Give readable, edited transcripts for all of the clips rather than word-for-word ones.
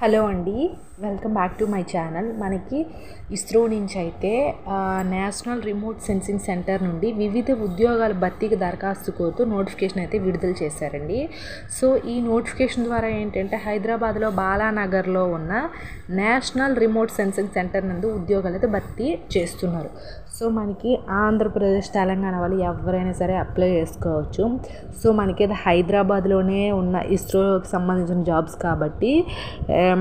Hello అండి, welcome back to my channel. మనకి ఇస్రో నుంచి అయితే నేషనల్ రిమోట్ సెన్సింగ్ సెంటర్ నుండి వివిధ ఉద్యోగాల భర్తీకి దరఖాస్తు కోరుతూ నోటిఫికేషన్ అయితే విడుదల చేశారండి. సో ఈ నోటిఫికేషన్ ద్వారా ఏంటంటే హైదరాబాద్లో బాలానగర్లో ఉన్న నేషనల్ రిమోట్ సెన్సింగ్ సెంటర్ నందు ఉద్యోగాలు అయితే భర్తీ చేస్తున్నారు. సో మనకి ఆంధ్రప్రదేశ్, తెలంగాణ వాళ్ళు ఎవరైనా సరే అప్లై చేసుకోవచ్చు. సో మనకి అది హైదరాబాద్లోనే ఉన్న ఇస్రోకి సంబంధించిన జాబ్స్ కాబట్టి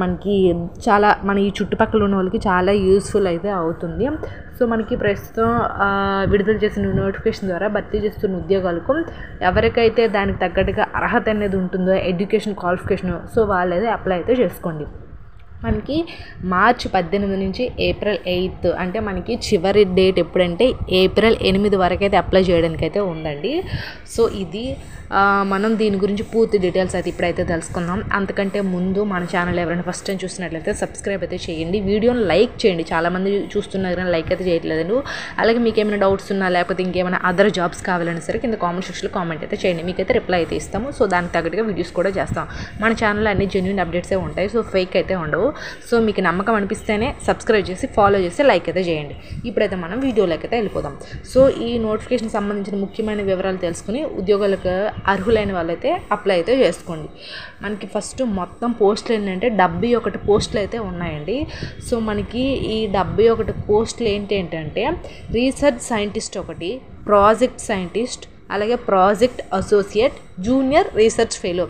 మనకి చాలా మన ఈ చుట్టుపక్కల ఉన్న వాళ్ళకి చాలా యూస్ఫుల్ అయితే అవుతుంది. సో మనకి ప్రస్తుతం విడుదల చేసిన నోటిఫికేషన్ ద్వారా భర్తీ చేస్తున్న ఉద్యోగాలకు ఎవరికైతే దానికి తగ్గట్టుగా అర్హత అనేది ఉంటుందో, ఎడ్యుకేషన్ క్వాలిఫికేషన్, సో వాళ్ళైతే అప్లై అయితే చేసుకోండి. మనకి మార్చి 18 నుంచి ఏప్రిల్ 8 అంటే మనకి చివరి డేట్ ఎప్పుడంటే ఏప్రిల్ 8 వరకు అయితే అప్లై చేయడానికి అయితే ఉందండి. సో ఇది మనం దీని గురించి పూర్తి డీటెయిల్స్ అయితే ఇప్పుడైతే తెలుసుకుందాం. అంతకంటే ముందు మన ఛానల్ ఎవరైనా ఫస్ట్ టైం చూసినట్లయితే సబ్స్క్రైబ్ అయితే చేయండి, వీడియోని లైక్ చేయండి. చాలామంది చూస్తున్నారు కానీ లైక్ అయితే చేయట్లేదు. అలాగే మీకు ఏమైనా డౌట్స్ ఉన్నా లేకపోతే ఇంకేమైనా అదర్ జాబ్స్ కావాలన్నా సరే కింద కామెంట్ సెక్షన్లో కామెంట్ అయితే చేయండి, మీకైతే రిప్లై అయితే ఇస్తాము. సో దానికి తగ్గట్టుగా వీడియోస్ కూడా చేస్తాం. మన ఛానల్లో అన్ని జెన్యూన్ అప్డేట్సే ఉంటాయి, సో ఫేక్ అయితే ఉండవు. సో మీకు నమ్మకం అనిపిస్తేనే సబ్స్క్రైబ్ చేసి ఫాలో చేసి లైక్ అయితే చేయండి. ఇప్పుడైతే మనం వీడియోలోకి అయితే వెళ్ళిపోదాం. సో ఈ నోటిఫికేషన్ సంబంధించిన ముఖ్యమైన వివరాలు తెలుసుకుని ఉద్యోగాలకు అర్హులైన వాళ్ళైతే అప్లై అయితే చేసుకోండి. మనకి ఫస్ట్ మొత్తం పోస్టులు ఏంటంటే 71 పోస్టులు అయితే ఉన్నాయండి. సో మనకి ఈ 71 పోస్టులు ఏంటంటే రీసెర్చ్ సైంటిస్ట్ ఒకటి, ప్రాజెక్ట్ సైంటిస్ట్, అలాగే project associate, junior research fellow.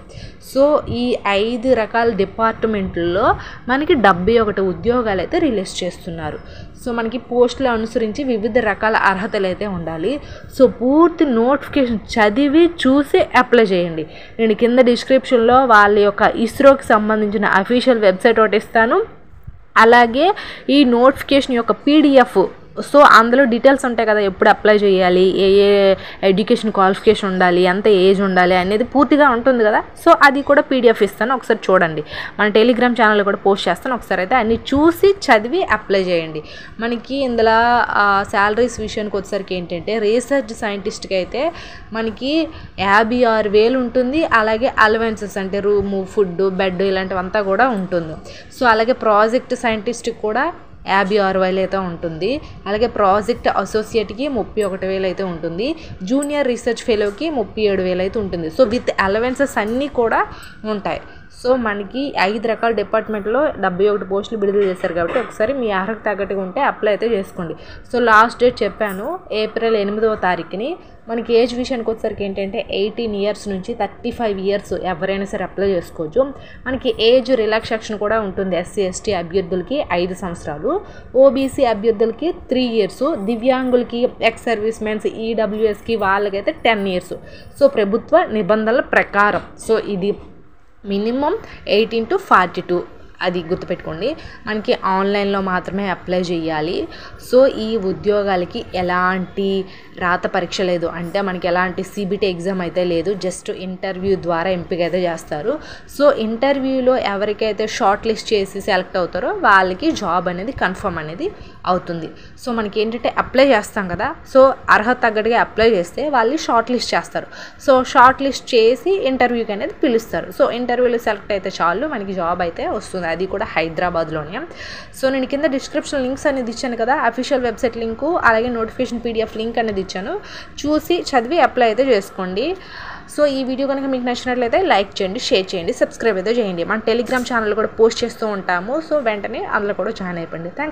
So ఈ 5 రకాల డిపార్ట్మెంట్లలో మనకి 71 ఉద్యోగాలు అయితే రిలీజ్ చేస్తున్నారు. సో మనకి పోస్టులు అనుసరించి వివిధ రకాల అర్హతలు అయితే ఉండాలి. సో పూర్తి నోటిఫికేషన్ చదివి చూసి అప్లై చేయండి. నేను కింద డిస్క్రిప్షన్లో వాళ్ళ యొక్క ఇస్రోకి సంబంధించిన అఫీషియల్ వెబ్సైట్ ఒకటి ఇస్తాను. అలాగే ఈ నోటిఫికేషన్ యొక్క PDF, సో అందులో డీటెయిల్స్ ఉంటాయి కదా, ఎప్పుడు అప్లై చేయాలి, ఏ ఎడ్యుకేషన్ క్వాలిఫికేషన్ ఉండాలి, ఎంత ఏజ్ ఉండాలి అనేది పూర్తిగా ఉంటుంది కదా. సో అది కూడా PDF ఇస్తాను, ఒకసారి చూడండి. మన టెలిగ్రామ్ ఛానల్లో కూడా పోస్ట్ చేస్తాను, ఒకసారి అయితే అన్నీ చూసి చదివి అప్లై చేయండి. మనకి ఇందులో శాలరీస్ విషయానికి వచ్చేసరికి ఏంటంటే రీసెర్చ్ సైంటిస్ట్కి అయితే మనకి 56,000 ఉంటుంది. అలాగే అలవెన్సెస్ అంటే రూము, ఫుడ్, బెడ్ ఇలాంటివంతా కూడా ఉంటుంది. సో అలాగే ప్రాజెక్ట్ సైంటిస్ట్కి కూడా 56,000 అయితే ఉంటుంది. అలాగే ప్రాజెక్ట్ అసోసియేట్కి 31,000 అయితే ఉంటుంది. జూనియర్ రీసెర్చ్ ఫెలోకి 37,000 అయితే ఉంటుంది. సో విత్ అలవెన్సెస్ అన్నీ కూడా ఉంటాయి. సో మనకి 5 రకాల డిపార్ట్మెంట్లో 71 పోస్టులు విడుదల చేశారు కాబట్టి ఒకసారి మీ అర్హత తగ్గట్టుగా ఉంటే అప్లై అయితే చేసుకోండి. సో లాస్ట్ డేట్ చెప్పాను ఏప్రిల్ 8వ తారీఖుని. మనకి ఏజ్ విషయానికి వచ్చేసరికి ఏంటంటే 18 ఇయర్స్ నుంచి 35 ఇయర్స్ ఎవరైనా సరే అప్లై చేసుకోవచ్చు. మనకి ఏజ్ రిలాక్సేషన్ కూడా ఉంటుంది. SC ST అభ్యర్థులకి 5 సంవత్సరాలు, OBC అభ్యర్థులకి 3 ఇయర్స్, దివ్యాంగులకి, ఎక్స్ సర్వీస్ మెన్స్, EWSకి వాళ్ళకైతే 10 ఇయర్స్. సో ప్రభుత్వ నిబంధనల ప్రకారం సో ఇది మినిమం 18 to 42, అది గుర్తుపెట్టుకోండి. మనకి ఆన్లైన్లో మాత్రమే అప్లై చేయాలి. సో ఈ ఉద్యోగాలకి ఎలాంటి రాత పరీక్ష లేదు, అంటే మనకి ఎలాంటి CBT ఎగ్జామ్ అయితే లేదు, జస్ట్ ఇంటర్వ్యూ ద్వారా ఎంపిక అయితే చేస్తారు. సో ఇంటర్వ్యూలో ఎవరికైతే షార్ట్ లిస్ట్ చేసి సెలెక్ట్ అవుతారో వాళ్ళకి జాబ్ అనేది కన్ఫర్మ్ అనేది అవుతుంది. సో మనకి ఏంటంటే అప్లై చేస్తాం కదా, సో అర్హత తగ్గట్టుగా అప్లై చేస్తే వాళ్ళు షార్ట్ లిస్ట్ చేస్తారు. సో షార్ట్ లిస్ట్ చేసి ఇంటర్వ్యూకి అనేది పిలుస్తారు. సో ఇంటర్వ్యూలో సెలెక్ట్ అయితే చాలు మనకి జాబ్ అయితే వస్తుంది, అది కూడా హైదరాబాద్లోనే. సో నేను కింద డిస్క్రిప్షన్ లింక్స్ అనేది ఇచ్చాను కదా, అఫీషియల్ వెబ్సైట్ లింకు, అలాగే నోటిఫికేషన్ PDF లింక్ అనేది ఇచ్చాను, చూసి చదివి అప్లై అయితే చేసుకోండి. సో ఈ వీడియో కనుక మీకు నచ్చినట్లయితే లైక్ చేయండి, షేర్ చేయండి, సబ్స్క్రైబ్ అయితే చేయండి. మన టెలిగ్రామ్ ఛానల్ కూడా పోస్ట్ చేస్తూ ఉంటాము. సో వెంటనే అందులో కూడా జాయిన్ అయిపోండి. థ్యాంక్స్.